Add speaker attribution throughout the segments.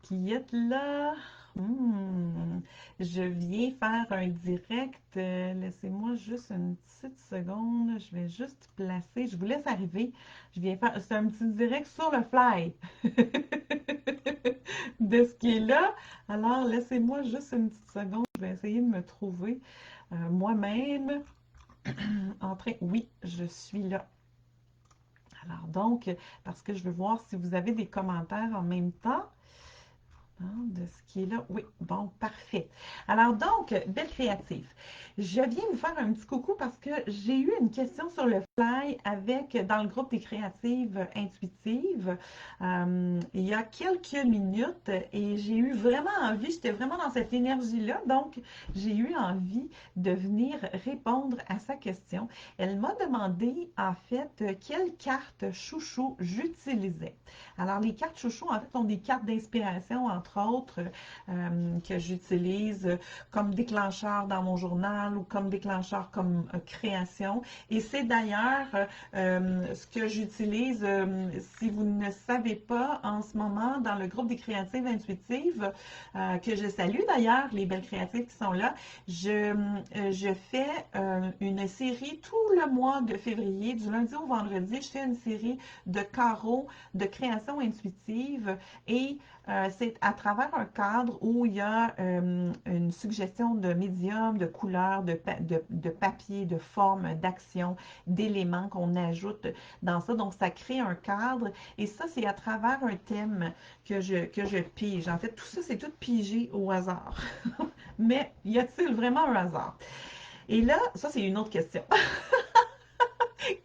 Speaker 1: qui êtes là? Hmm, Je viens faire un direct. Laissez-moi juste une petite seconde. Je vais juste placer. Je vous laisse arriver. Je viens faire. C'est un petit direct sur le fly de ce qui est là. Alors, laissez-moi juste une petite seconde. Je vais essayer de me trouver moi-même en train. Oui, je suis là. Alors donc, parce que je veux voir si vous avez des commentaires en même temps. De ce qui est là. Oui, bon, parfait. Alors donc, Belle Créative, je viens vous faire un petit coucou parce que j'ai eu une question sur le fly dans le groupe des créatives intuitives il y a quelques minutes et j'ai eu vraiment envie, j'étais vraiment dans cette énergie-là, donc j'ai eu envie de venir répondre à sa question. Elle m'a demandé en fait quelle carte chouchou j'utilisais. Alors, les cartes chouchou, en fait, sont des cartes d'inspiration, entre autres, que j'utilise comme déclencheur dans mon journal ou comme déclencheur comme création. Et c'est d'ailleurs ce que j'utilise, si vous ne savez pas, en ce moment, dans le groupe des créatives intuitives, que je salue d'ailleurs, les belles créatives qui sont là, je fais une série tout le mois de février, du lundi au vendredi, je fais une série de carreaux de création intuitive et c'est à travers un cadre où il y a une suggestion de médium, de couleurs, de papier, de forme, d'action, d'éléments qu'on ajoute dans ça. Donc, ça crée un cadre et ça, c'est à travers un thème que je pige. En fait, tout ça, c'est tout pigé au hasard. Mais y a-t-il vraiment un hasard? Et là, ça, c'est une autre question.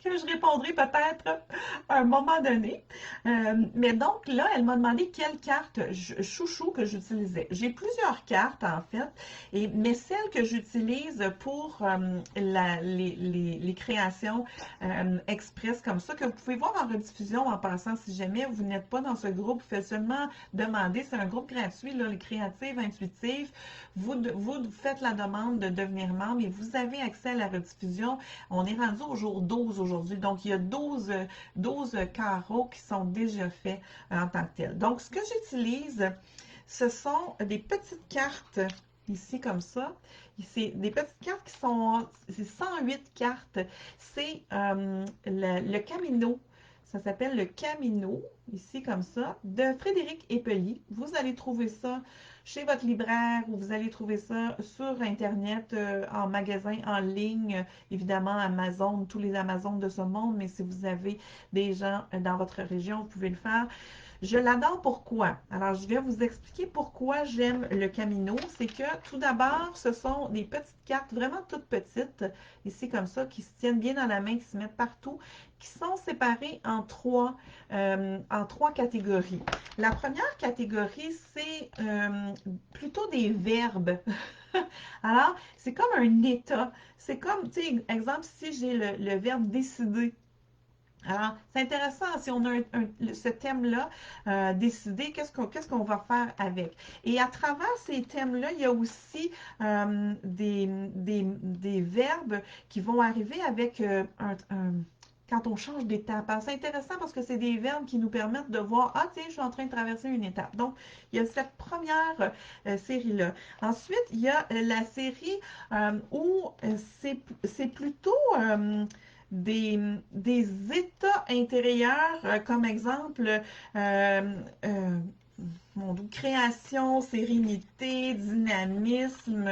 Speaker 1: Que je répondrai peut-être à un moment donné. Mais donc là, elle m'a demandé quelle carte chouchou que j'utilisais. J'ai plusieurs cartes en fait, mais celle que j'utilise pour les créations express comme ça, que vous pouvez voir en rediffusion en passant si jamais vous n'êtes pas dans ce groupe, vous faites seulement demander, c'est un groupe gratuit, là, les créatives intuitives, vous faites la demande de devenir membre et vous avez accès à la rediffusion. On est rendu au jour 12 aujourd'hui, donc il y a 12 carreaux qui sont déjà faits en tant que tels. Donc, ce que j'utilise, ce sont des petites cartes ici comme ça. C'est des petites cartes qui sont, c'est 108 cartes. C'est le Camino. Ça s'appelle le Camino, ici comme ça, de Frédéric Epely. Vous allez trouver ça chez votre libraire ou vous allez trouver ça sur Internet, en magasin, en ligne, évidemment Amazon, tous les Amazones de ce monde, mais si vous avez des gens dans votre région, vous pouvez le faire. Je l'adore pourquoi? Alors, je vais vous expliquer pourquoi j'aime le Camino. C'est que tout d'abord, ce sont des petites cartes vraiment toutes petites, ici comme ça, qui se tiennent bien dans la main, qui se mettent partout, qui sont séparées en trois catégories. La première catégorie, c'est plutôt des verbes. Alors, c'est comme un état. C'est comme, tu sais, exemple, si j'ai le verbe décider. Alors, c'est intéressant si on a ce thème-là, décider qu'est-ce qu'on va faire avec. Et à travers ces thèmes-là, il y a aussi des verbes qui vont arriver avec quand on change d'étape. Alors, c'est intéressant parce que c'est des verbes qui nous permettent de voir, ah tiens, je suis en train de traverser une étape. Donc, il y a cette première série-là. Ensuite, il y a la série où c'est plutôt des états intérieurs, comme exemple, euh, euh, création, sérénité, dynamisme,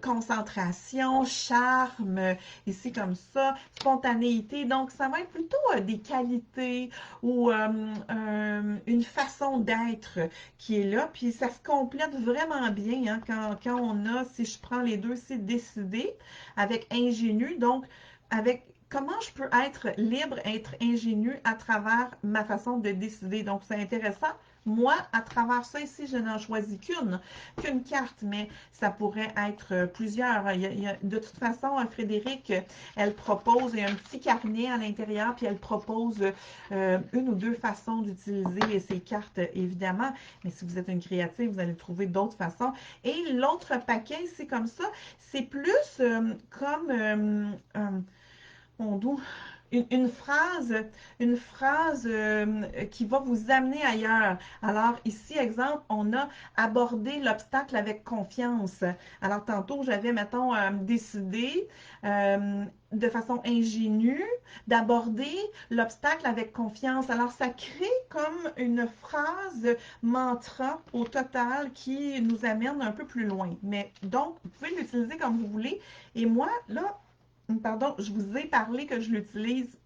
Speaker 1: concentration, charme, ici comme ça, spontanéité. Donc, ça va être plutôt des qualités ou une façon d'être qui est là. Puis, ça se complète vraiment bien hein, quand on a, si je prends les deux, c'est décidé avec ingénu. Donc, avec comment je peux être libre, être ingénu à travers ma façon de décider. Donc, c'est intéressant. Moi, à travers ça ici, je n'en choisis qu'une carte, mais ça pourrait être plusieurs. De toute façon, Frédéric, elle propose, il y a un petit carnet à l'intérieur, puis elle propose une ou deux façons d'utiliser ces cartes, évidemment. Mais si vous êtes une créative, vous allez trouver d'autres façons. Et l'autre paquet, c'est comme ça, c'est plus comme mon doux. une phrase qui va vous amener ailleurs. Alors ici, exemple, on a abordé l'obstacle avec confiance. Alors tantôt, j'avais, mettons, décidé de façon ingénue d'aborder l'obstacle avec confiance. Alors ça crée comme une phrase mantra au total qui nous amène un peu plus loin. Mais donc, vous pouvez l'utiliser comme vous voulez. Et moi, là, pardon, je vous ai parlé que je l'utilise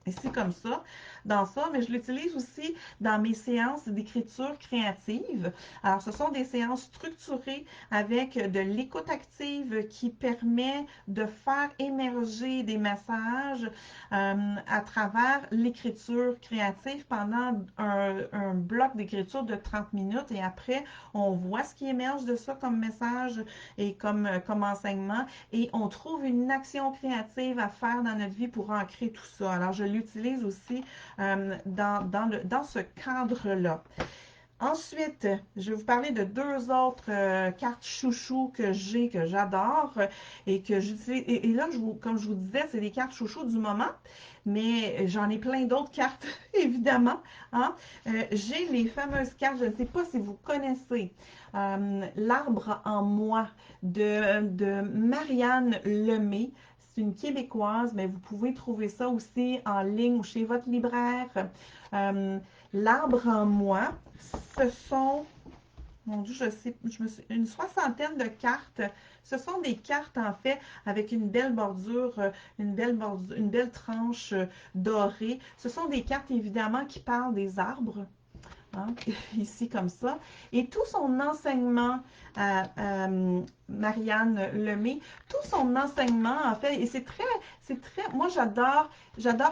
Speaker 1: ici comme ça, dans ça, mais je l'utilise aussi dans mes séances d'écriture créative. Alors, ce sont des séances structurées avec de l'écoute active qui permet de faire émerger des messages à travers l'écriture créative pendant un bloc d'écriture de 30 minutes et après, on voit ce qui émerge de ça comme message et comme enseignement et on trouve une action créative à faire dans notre vie pour ancrer tout ça. Alors, je l'utilise aussi dans ce cadre-là. Ensuite, je vais vous parler de deux autres cartes chouchou que j'ai, que j'adore et que j'utilise. Et là, comme je vous disais, c'est des cartes chouchou du moment, mais j'en ai plein d'autres cartes, évidemment. Hein? J'ai les fameuses cartes, je ne sais pas si vous connaissez, L'arbre en moi de Marianne Lemay. C'est une Québécoise, mais vous pouvez trouver ça aussi en ligne ou chez votre libraire. L'arbre en moi, ce sont, mon Dieu, je sais, une soixantaine de cartes. Ce sont des cartes, en fait, avec une belle bordure, une belle tranche dorée. Ce sont des cartes, évidemment, qui parlent des arbres. Hein, ici comme ça. Et tout son enseignement à Marianne Lemay, tout son enseignement en fait, et moi j'adore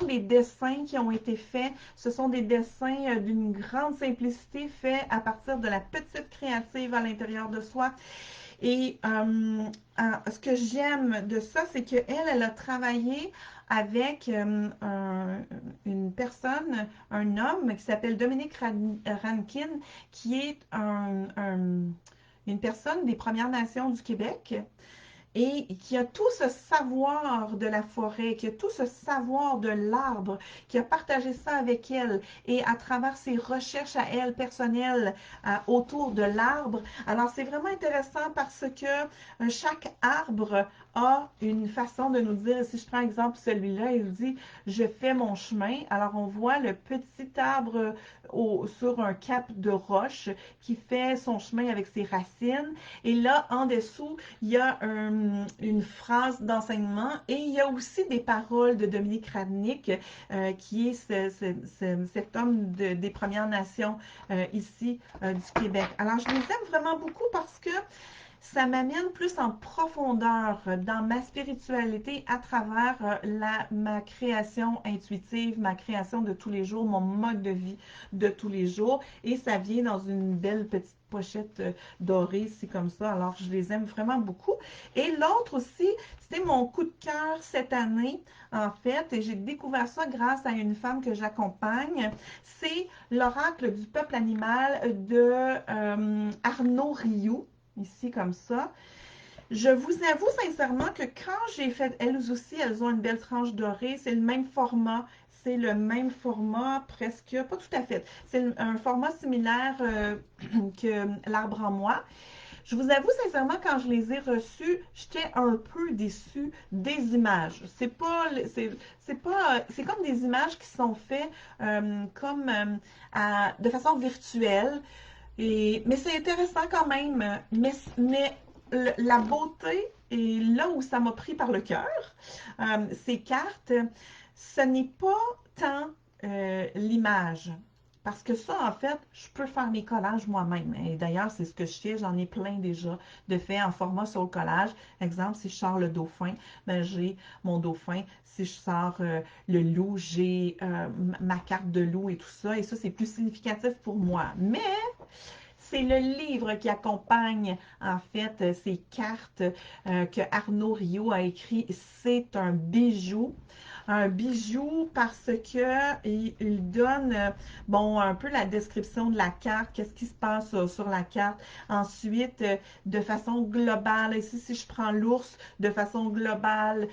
Speaker 1: les dessins qui ont été faits. Ce sont des dessins d'une grande simplicité faits à partir de la petite créative à l'intérieur de soi. Et ce que j'aime de ça, c'est qu'elle a travaillé avec une personne, un homme qui s'appelle Dominique Rankin, qui est une personne des Premières Nations du Québec et qui a tout ce savoir de la forêt, qui a tout ce savoir de l'arbre, qui a partagé ça avec elle et à travers ses recherches à elle personnelles autour de l'arbre. Alors c'est vraiment intéressant parce que chaque arbre a une façon de nous dire, si je prends exemple celui-là, il dit « Je fais mon chemin ». Alors on voit le petit arbre sur un cap de roche qui fait son chemin avec ses racines. Et là, en dessous, il y a une phrase d'enseignement et il y a aussi des paroles de Dominique Radnick, qui est cet homme des Premières Nations ici du Québec. Alors, je les aime vraiment beaucoup parce que ça m'amène plus en profondeur dans ma spiritualité à travers ma création intuitive, ma création de tous les jours, mon mode de vie de tous les jours. Et ça vient dans une belle petite pochette dorée, ici comme ça. Alors, je les aime vraiment beaucoup. Et l'autre aussi, c'était mon coup de cœur cette année, en fait. Et j'ai découvert ça grâce à une femme que j'accompagne. C'est l'oracle du peuple animal de Arnaud Rioux. Ici, comme ça. Je vous avoue sincèrement que quand j'ai fait, elles aussi, elles ont une belle tranche dorée, c'est le même format. C'est le même format, presque, pas tout à fait. C'est un format similaire que l'arbre en moi. Je vous avoue sincèrement, quand je les ai reçus, j'étais un peu déçue des images. C'est comme des images qui sont faites de façon virtuelle. Mais c'est intéressant quand même. Mais la beauté est là où ça m'a pris par le cœur. Ces cartes, ce n'est pas tant l'image. Parce que ça, en fait, je peux faire mes collages moi-même. Et d'ailleurs, c'est ce que je fais. J'en ai plein déjà de faits en format sur le collage. Exemple, si je sors le dauphin, ben, j'ai mon dauphin. Si je sors le loup, j'ai ma carte de loup et tout ça. Et ça, c'est plus significatif pour moi. Mais c'est le livre qui accompagne en fait ces cartes que Arnaud Rioux a écrit. C'est un bijou. un bijou parce que il donne, bon, un peu la description de la carte, qu'est-ce qui se passe sur la carte. Ensuite, de façon globale, ici, si je prends l'ours, de façon globale,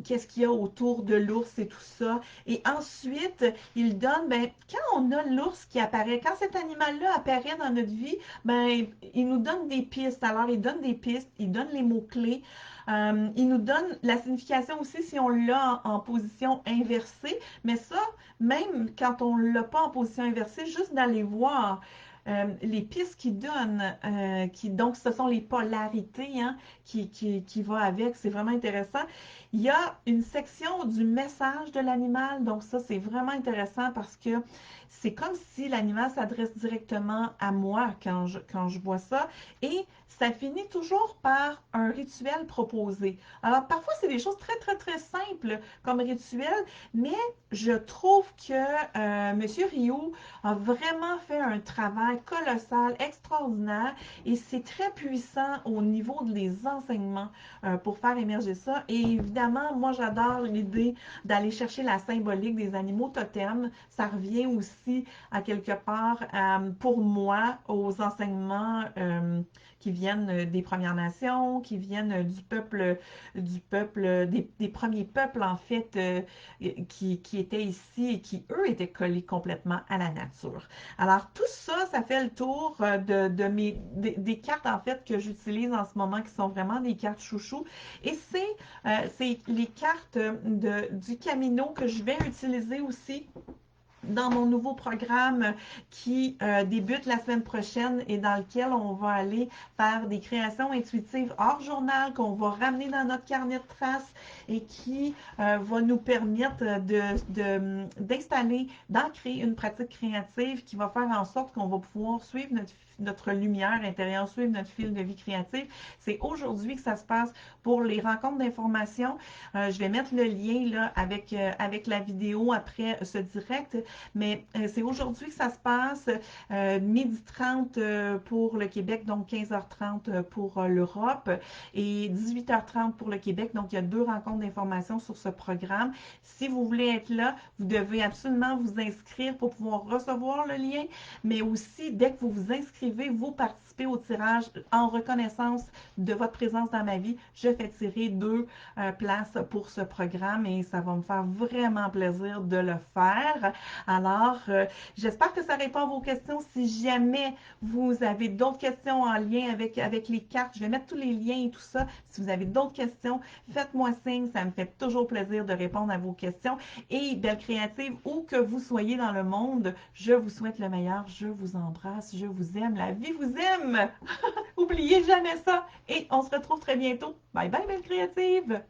Speaker 1: qu'est-ce qu'il y a autour de l'ours et tout ça. Et ensuite, il donne, ben, quand on a l'ours qui apparaît, quand cet animal-là apparaît dans notre vie, ben, il nous donne des pistes. Alors, il donne des pistes, il donne les mots-clés. Il nous donne la signification aussi si on l'a en position inversée, mais ça, même quand on ne l'a pas en position inversée, juste d'aller voir les pistes qu'il donne, donc ce sont les polarités hein, qui va avec, c'est vraiment intéressant. Il y a une section du message de l'animal, donc ça c'est vraiment intéressant parce que c'est comme si l'animal s'adresse directement à moi quand je vois ça. Et ça finit toujours par un rituel proposé. Alors parfois c'est des choses très très très simples comme rituel, mais je trouve que Monsieur Rioux a vraiment fait un travail colossal, extraordinaire, et c'est très puissant au niveau des enseignements pour faire émerger ça. Et évidemment, moi j'adore l'idée d'aller chercher la symbolique des animaux totems. Ça revient aussi à quelque part pour moi aux enseignements qui viennent des Premières Nations, qui viennent des premiers peuples en fait qui étaient ici et qui eux étaient collés complètement à la nature. Alors tout ça, ça fait le tour des cartes en fait que j'utilise en ce moment qui sont vraiment des cartes chouchou et c'est les cartes du Camino que je vais utiliser aussi dans mon nouveau programme qui débute la semaine prochaine et dans lequel on va aller faire des créations intuitives hors journal qu'on va ramener dans notre carnet de traces et qui va nous permettre d'installer, d'ancrer une pratique créative qui va faire en sorte qu'on va pouvoir suivre notre lumière intérieure, suivre notre fil de vie créative. C'est aujourd'hui que ça se passe pour les rencontres d'information. Je vais mettre le lien là, avec la vidéo après ce direct. Mais c'est aujourd'hui que ça se passe, midi 30 pour le Québec, donc 15h30 pour l'Europe et 18h30 pour le Québec. Donc, il y a 2 rencontres d'information sur ce programme. Si vous voulez être là, vous devez absolument vous inscrire pour pouvoir recevoir le lien, mais aussi, dès que vous vous inscrivez, vous participez au tirage en reconnaissance de votre présence dans ma vie. Je fais tirer 2 places pour ce programme et ça va me faire vraiment plaisir de le faire. Alors, j'espère que ça répond à vos questions. Si jamais vous avez d'autres questions en lien avec les cartes, je vais mettre tous les liens et tout ça. Si vous avez d'autres questions, faites-moi signe. Ça me fait toujours plaisir de répondre à vos questions. Et belle créative, où que vous soyez dans le monde, je vous souhaite le meilleur. Je vous embrasse. Je vous aime. La vie vous aime. Oubliez jamais ça. Et on se retrouve très bientôt. Bye bye, belle créative.